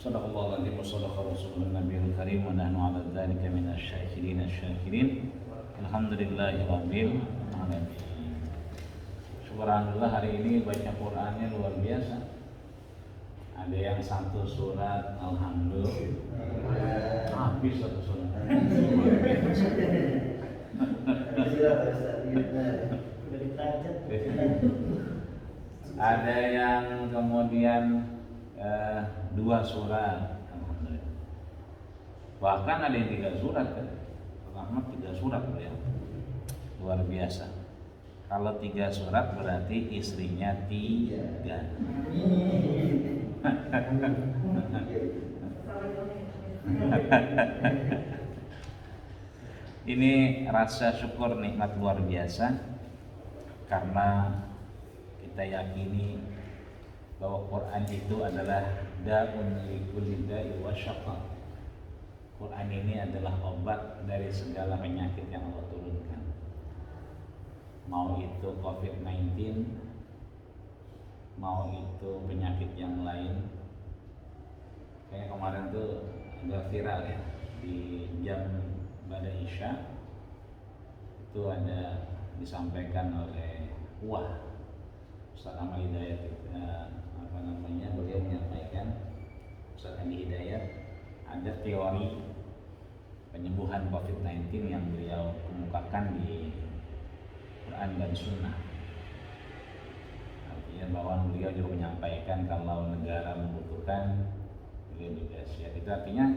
Sadaqallahul wa sadaqa rasulun nabiyul karim wa nahnu ala dzalika minasy syakirin. Alhamdulillahi rabbil alamin. Subhanallah, hari ini baca Qur'annya luar biasa. Ada yang satu surat alhamdulillah habis satu surat. Ada yang kemudian 2 surat, alhamdulillah. Bahkan ada yang 3 surat kan? Rahmat 3 surat ya, luar biasa. Kalau 3 surat berarti istrinya 3. Ini rasa syukur nikmat luar biasa karena kita yakini bahwa Quran itu adalah da'un likulli da'i wa syaqa. Quran ini adalah obat dari segala penyakit yang Allah turunkan. Mau itu COVID-19, mau itu penyakit yang lain. Kayak kemarin tuh agak viral ya, di jam ba'da Isya itu ada disampaikan oleh Ustaz Amal Hidayat, beliau menyampaikan, Ustaz Andi Hidayat, ada teori penyembuhan COVID-19 yang beliau kemukakan di Quran dan Sunnah. Artinya bahwa beliau juga menyampaikan kalau negara membutuhkan, beliau juga siap. Itu artinya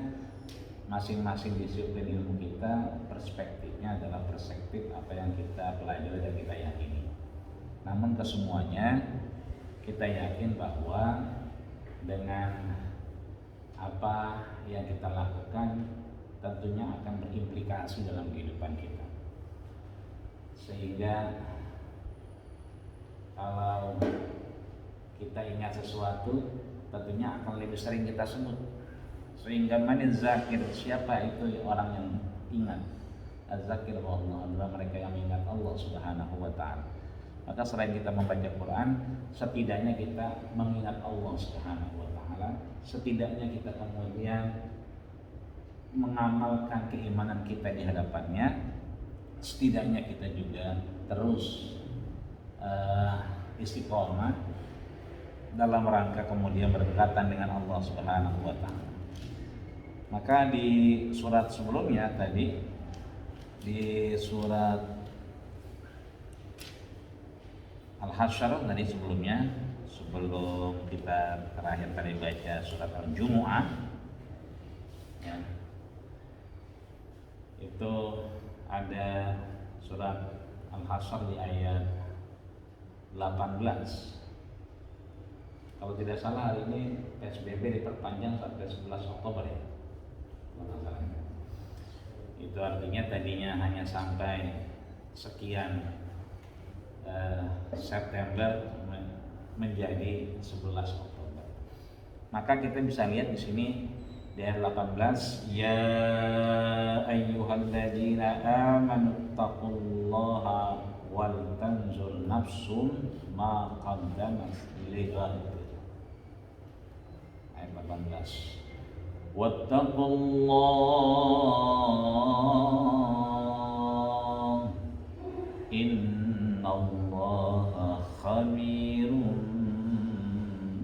masing-masing disiplin ilmu kita perspektifnya adalah perspektif apa yang kita pelajari dan kita yakini. Namun kesemuanya kita yakin bahwa dengan apa yang kita lakukan tentunya akan berimplikasi dalam kehidupan kita. Sehingga kalau kita ingat sesuatu tentunya akan lebih sering kita sebut. Sehingga manil zakir, siapa itu orang yang ingat? Az-zakir Allah adalah mereka yang ingat Allah Subhanahu wa ta'ala. Maka selain kita membaca Quran, setidaknya kita mengingat Allah Subhanahu wa ta'ala. Setidaknya kita kemudian mengamalkan keimanan kita di hadapannya. Setidaknya kita juga terus istiqomah dalam rangka kemudian berdekatan dengan Allah Subhanahu wa ta'ala. Maka di surat sebelumnya tadi, di surat Al-Hasyr tadi sebelumnya, sebelum kita terakhir tadi baca surat Al-Jumu'ah ya, itu ada surat Al-Hasyr di ayat 18. Kalau tidak salah hari ini PSBB diperpanjang sampai 11 Oktober ya. Itu artinya tadinya hanya sampai sekian September menjadi 11 Oktober. Maka kita bisa lihat di sini di ayat 18, ya ayyuhalladzina amanu taqullaha wal tanzur nafsum ma qaddamat lighad. Ayat 18. Wattaqullah innallaha khabirun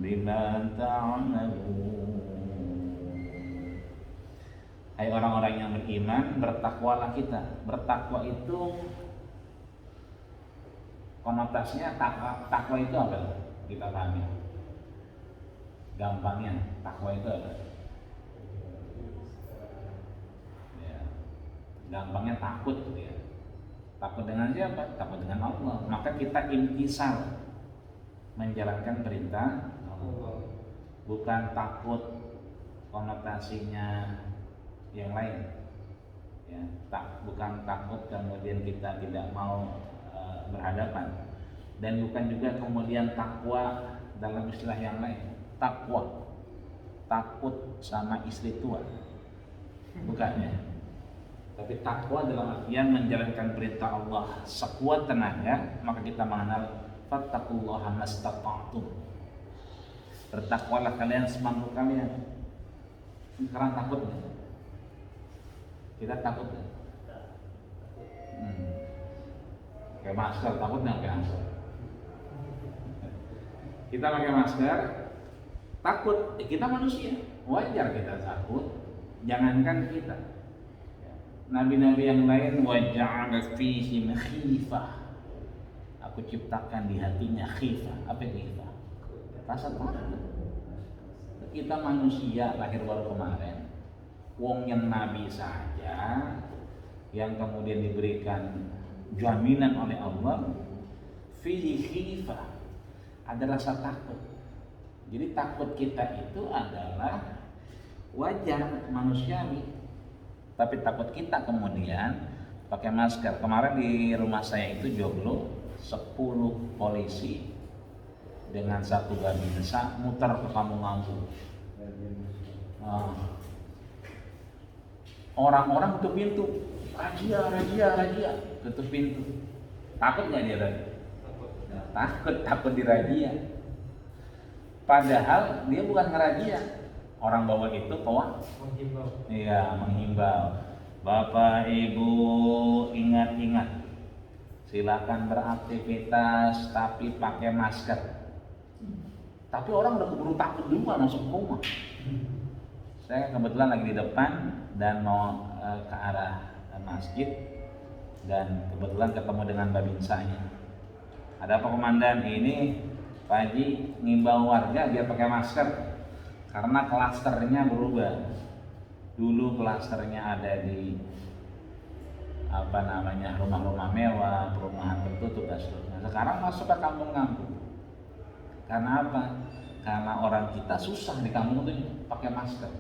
bima ta'malun. Hai orang-orang yang beriman, bertakwalah kita. Bertakwa itu konotasinya, takwa itu apa? Kita pahami. Gampangnya, takwa itu apa? Ya, gampangnya takut gitu ya. Takut dengan siapa? Takut dengan Allah. Maka kita imtisal, menjalankan perintah Allah. Bukan takut konotasinya yang lain. Ya, bukan takut kemudian kita tidak mau berhadapan. Dan bukan juga kemudian takwa dalam istilah yang lain. Takwa, takut sama istri tua, bukannya. Tapi takwa dalam artian menjalankan perintah Allah sekuat tenaga. Maka kita mengenal fattaqullaha mastata'tum. Bertakwalah kalian semampu kalian. Sekarang takut nggak? Kita takut nggak? Pakai masker, takut nggak pakai masker? Kita pakai masker, takut. Kita manusia, wajar kita takut. Jangankan kita, nabi-nabi yang lain waja'ala fihi khifah. Aku ciptakan di hatinya khifah. Apa itu khifah? Rasa takut. Kita manusia lahir baru kemarin. Wong yang nabi saja yang kemudian diberikan jaminan oleh Allah fihi khifah, ada rasa takut. Jadi takut kita itu adalah wajar, manusiawi. Tapi takut kita kemudian pakai masker. Kemarin di rumah saya itu joglo 10 polisi dengan satu babinsa muter ke kampung-kampung. Orang-orang tutup pintu, razia, tutup pintu. Takut nggak dia tadi? Takut dirazia. Padahal dia bukan ngerazia. Orang bawa itu menghimbau. Iya, menghimbau. Bapak Ibu ingat-ingat, silakan beraktivitas tapi pakai masker. Tapi orang udah keburu takut duluan masuk rumah. Saya kebetulan lagi di depan dan mau ke arah masjid dan kebetulan ketemu dengan babinsanya. Ada apa komandan? Ini Pak Haji ngimbau warga biar pakai masker karena klasternya berubah. Dulu klasternya ada di rumah-rumah mewah, perumahan tertutup dan seterusnya. Sekarang masuk ke kampung-kampung. Karena apa? Karena orang kita susah di kampung itu pakai masker.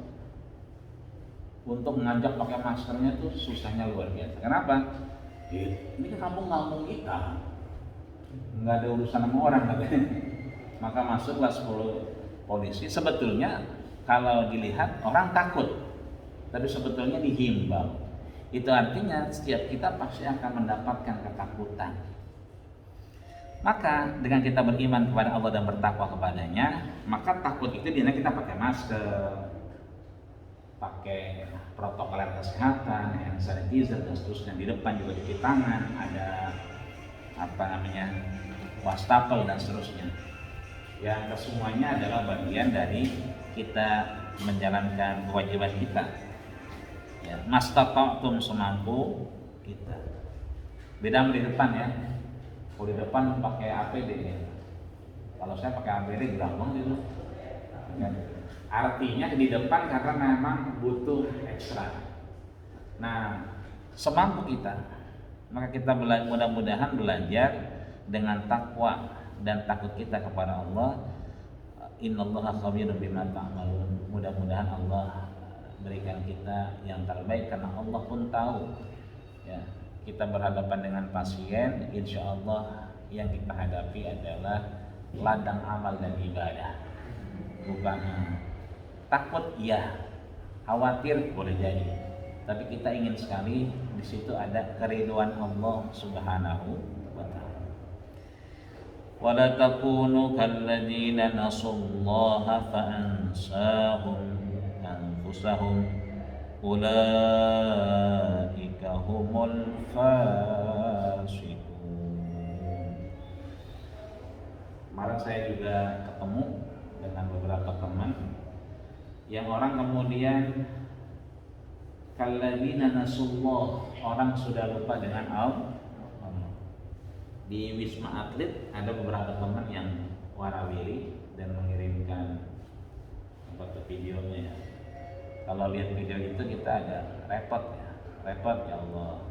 Untuk mengajak pakai maskernya tuh susahnya luar biasa. Kenapa? Ini ke kampung-kampung kita, nggak ada urusan sama orang katanya. Maka masuklah 10 polisi. Sebetulnya kalau dilihat orang takut, tapi sebetulnya dihimbau. Itu artinya setiap kita pasti akan mendapatkan ketakutan. Maka dengan kita beriman kepada Allah dan bertakwa kepadanya, maka takut itu dimana kita pakai masker, pakai protokol kesehatan, hand sanitizer dan seterusnya. Di depan juga cuci tangan, ada wastafel dan seterusnya. Yang kesemuanya adalah bagian dari kita menjalankan kewajiban kita. Ya, mastata'tum semampu kita. Beda di depan ya. Kalau di depan pakai APD ya. Kalau saya pakai APD gampang gitu. Artinya di depan karena memang butuh ekstra. Nah, semampu kita, maka kita mudah-mudahan belajar dengan takwa dan takut kita kepada Allah. Innallaha khabirun bima ta'malun. Mudah-mudahan Allah berikan kita yang terbaik karena Allah pun tahu. Ya, kita berhadapan dengan pasien, insya Allah yang kita hadapi adalah ladang amal dan ibadah. Bukan takut ya, khawatir boleh jadi, tapi kita ingin sekali di situ ada keridhaan Allah Subhanahu wa taala. Wa la takunu kalladzina nasullaha fa ansahum anfusahum ulaika humul fasiqun. Kemarin saya juga ketemu dengan beberapa teman yang orang kemudian kalladzina nasullah, orang sudah lupa dengan Allah. Di Wisma Atlet ada beberapa teman yang warawiri dan mengirimkan foto videonya. Kalau lihat video itu kita agak repot ya Allah.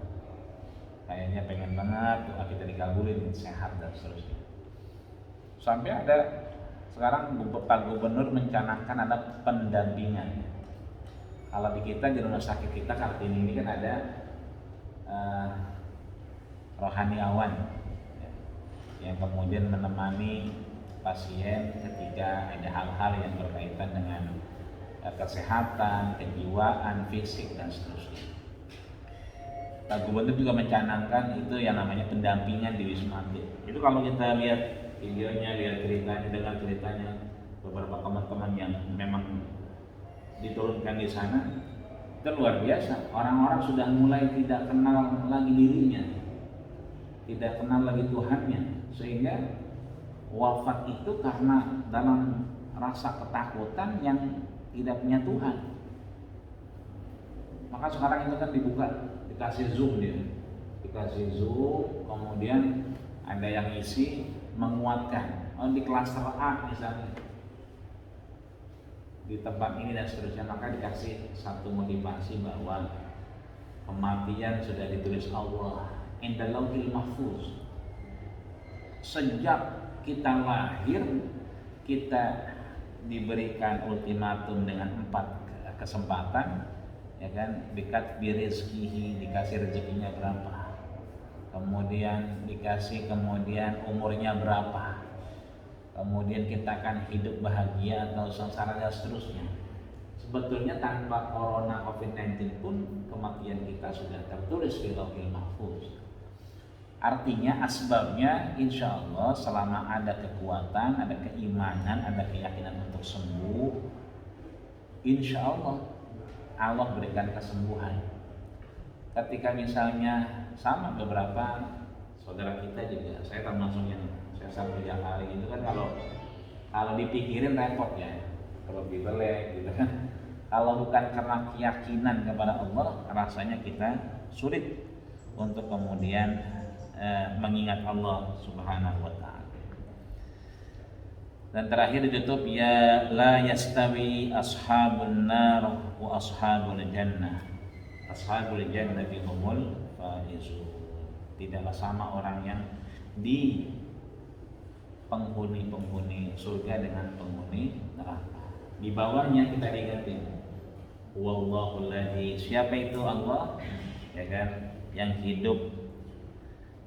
Kayaknya pengen banget doa kita dikabulin, sehat dan seterusnya. Sampai ada sekarang Pak Gubernur mencanangkan ada pendampingan. Kalau di kita di rumah sakit kita Kartini ini kan ada rohaniawan yang kemudian menemani pasien ketika ada hal-hal yang berkaitan dengan kesehatan, kejiwaan, fisik dan seterusnya. Pak Gubernur juga mencanangkan itu yang namanya pendampingan di Wisma Atlet. Itu kalau kita lihat videonya, lihat ceritanya, dengar ceritanya beberapa teman-teman yang memang diturunkan di sana, itu luar biasa. Orang-orang sudah mulai tidak kenal lagi dirinya, tidak kenal lagi Tuhannya, sehingga wafat itu karena dalam rasa ketakutan yang tidak punya Tuhan. Maka sekarang itu kan dibuka, dikasih zoom dia, dikasih zoom, kemudian ada yang isi menguatkan. Oh, di klaster A misalnya, di tempat ini dan seterusnya, maka dikasih satu motivasi bahwa kematian sudah ditulis Allah inda lauhil mahfuz. Sejak kita lahir kita diberikan ultimatum dengan 4 kesempatan, ya kan, dekat birizkihi, dikasih rezekinya berapa, kemudian dikasih kemudian umurnya berapa, kemudian kita akan hidup bahagia atau sengsara dan seterusnya. Sebetulnya tanpa corona COVID-19 pun kematian kita sudah tertulis di lauhil mahfuz. Artinya asbabnya insya Allah selama ada kekuatan, ada keimanan, ada keyakinan untuk sembuh, insya Allah Allah berikan kesembuhan. Ketika misalnya sama beberapa saudara kita juga, saya termasuk yang sesar 3 kali itu kan, kalau dipikirin repot ya, kalau dibelek gitu kan. Kalau bukan karena keyakinan kepada Allah, rasanya kita sulit untuk kemudian mengingat Allah Subhanahu wa ta'ala. Dan terakhir ditutup, ya la yastawi ashabun nar wa ashabul jannah. Ashabul jannati humul faizun. Tidaklah sama orang yang di penghuni surga dengan penghuni neraka. Di bawahnya kita diingetin, wallahu alladzi, siapa itu Allah, ya kan, yang hidup,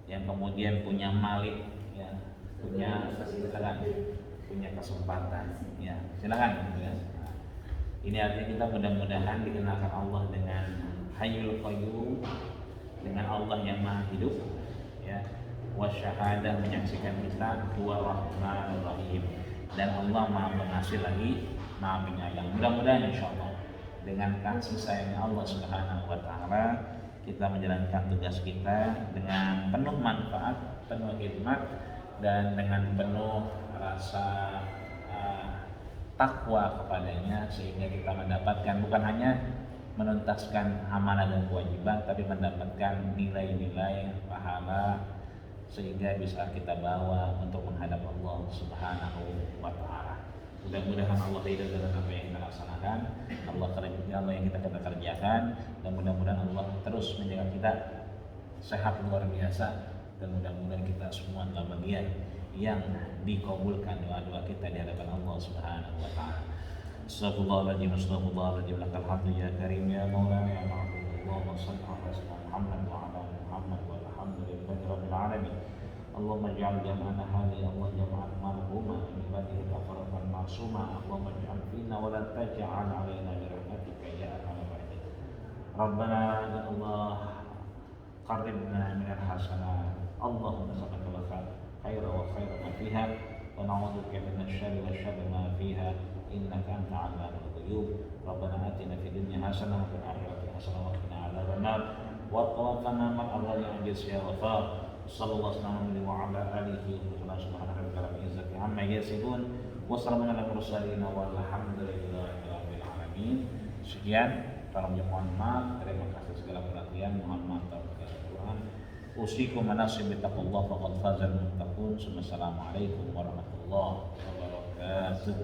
yang kemudian punya malik, ya, punya kesempatan, ya, silakan. Ya. Ini artinya kita mudah-mudahan dikenalkan Allah dengan Hayyul Qayyum, dengan Allah yang Maha Hidup, ya, wasyahadah, menyaksikan kita huwa Rahmanur Rahim, dan Allah Maha Pengasih lagi Maha Penyayang. Mudah-mudahan insyaallah dengan kasih sayangnya Allah Subhanahu wa ta'ala kita menjalankan tugas kita dengan penuh manfaat, penuh hikmat, dan dengan penuh rasa takwa kepadanya, sehingga kita mendapatkan bukan hanya menuntaskan amanah dan kewajiban, tapi mendapatkan nilai-nilai pahala sehingga bisa kita bawa untuk menghadap Allah Subhanahu wa ta'ala. Mudah-mudahan Allah ridha dengan apa yang kita laksanakan, Allah yang kita kerjakan, dan mudah-mudahan Allah terus menjaga kita sehat luar biasa, dan mudah-mudahan kita semua adalah bagian yang dikabulkan doa-doa kita di hadapan Allah Subhanahu wa ta'ala. Astagfirullahaladzim, astagfirullahaladzim, lakal hamdu ya karim ya maulana ya ma'bud. Allahumma salli ala sayyidina Muhammad wa ala Muhammad wa alhamdulillahi rabbil alamin. Allahumma ij'al jam'ana hadhihi Allah jam'an marhuma min ibadihi tafarraqan ma'suma. Allahumma ij'al fina wa la taj'al 'alaina bi rahmatika ya arhamar rahimin. Rabbana ya Allah qarribna minal hasanat. Allahumma sabaqal khaira wa khaira ma fiha wa na'udzubika minasy syarri wa syarri ma fiha innaka anta 'allamul ghuyub. Rabbana atina fid dunya hasanah wa fil akhirati hasanah wa qina adzaban nar wa tawaffana ma'al ajiz ya ghafar. Sallallahu alaihi wa ala alihi wa subhanahu wa ta'ala izzati amma yasifun wa salamun ala mursalin walhamdulillahi rabbil alamin. Sekian, tolong mohon maaf, terima kasih segala perhatian, mohon maaf atas Tuhan. Usikum manasib bittaqullah faqad fazal muttaqun. Assalamualaikum warahmatullahi wabarakatuh.